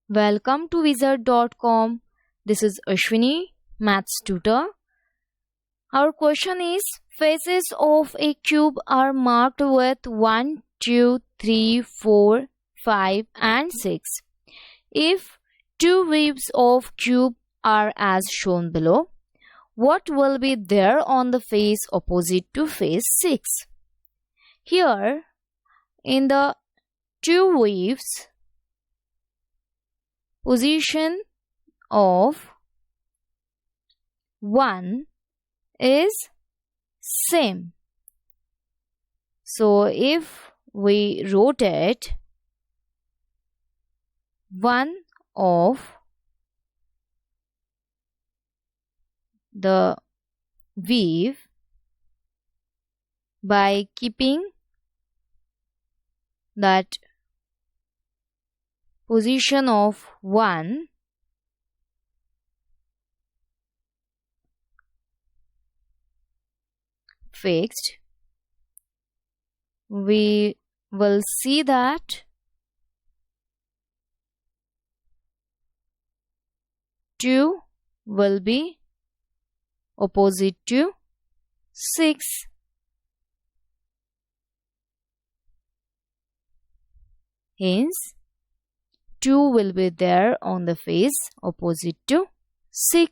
Welcome to Wizard.com. This is Ashwini, Maths tutor. Our question is, faces of a cube are marked with 1, 2, 3, 4, 5 and 6. If two waves of cube are as shown below, what will be there on the face opposite to face 6? Here, in the two waves, position of 1 is same. So if we rotate one of the wave by keeping that position of 1 fixed, we will see that 2 will be opposite to 6. Hence, 2 will be there on the face opposite to 6.